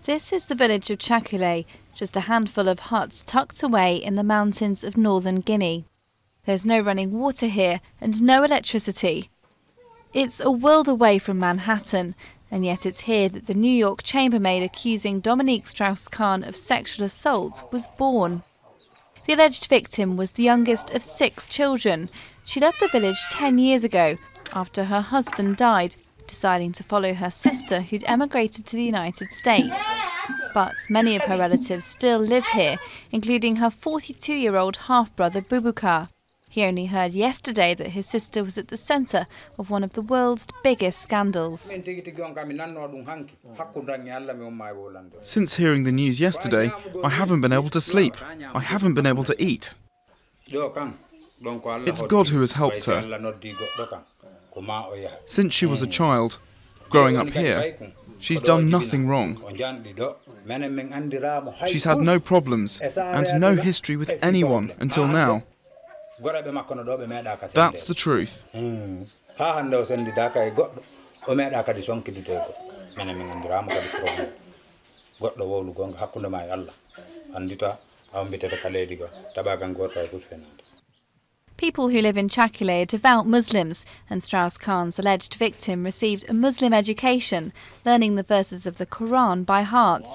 This is the village of Chakule, just a handful of huts tucked away in the mountains of northern Guinea. There's no running water here and no electricity. It's a world away from Manhattan, and yet it's here that the New York chambermaid accusing Dominique Strauss Kahn of sexual assault was born. The alleged victim was the youngest of 6 children. She left the village 10 years ago after her husband died, deciding to follow her sister who'd emigrated to the United States. But many of her relatives still live here, including her 42-year-old half-brother Boubacar. He only heard yesterday that his sister was at the centre of one of the world's biggest scandals. Since hearing the news yesterday, I haven't been able to sleep. I haven't been able to eat. It's God who has helped her. Since she was a child, growing up here, she's done nothing wrong. She's had no problems and no history with anyone until now. That's the truth. People who live in Chakule are devout Muslims, and Strauss Kahn's alleged victim received a Muslim education, learning the verses of the Quran by heart.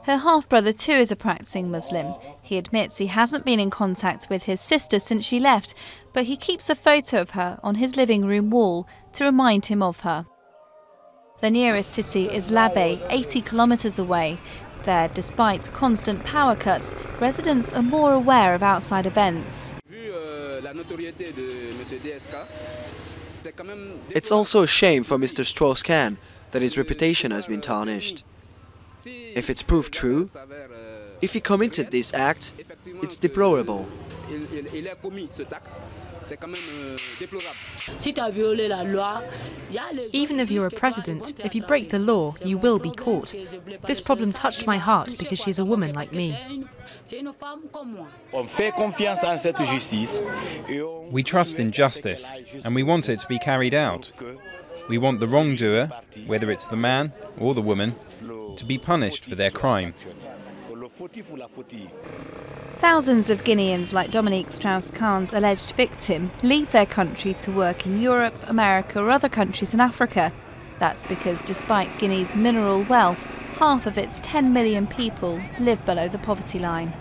Her half-brother too is a practicing Muslim. He admits he hasn't been in contact with his sister since she left, but he keeps a photo of her on his living room wall to remind him of her. The nearest city is Labé, 80 kilometres away. There, despite constant power cuts, residents are more aware of outside events. It's also a shame for Mr. Strauss Kahn that his reputation has been tarnished. If it's proved true, if he committed this act, it's deplorable. Even if you're a president, if you break the law, you will be caught. This problem touched my heart because she's a woman like me. We trust in justice, and we want it to be carried out. We want the wrongdoer, whether it's the man or the woman, to be punished for their crime. Thousands of Guineans, like Dominique Strauss Kahn's alleged victim, leave their country to work in Europe, America or other countries in Africa. That's because despite Guinea's mineral wealth, half of its 10 million people live below the poverty line.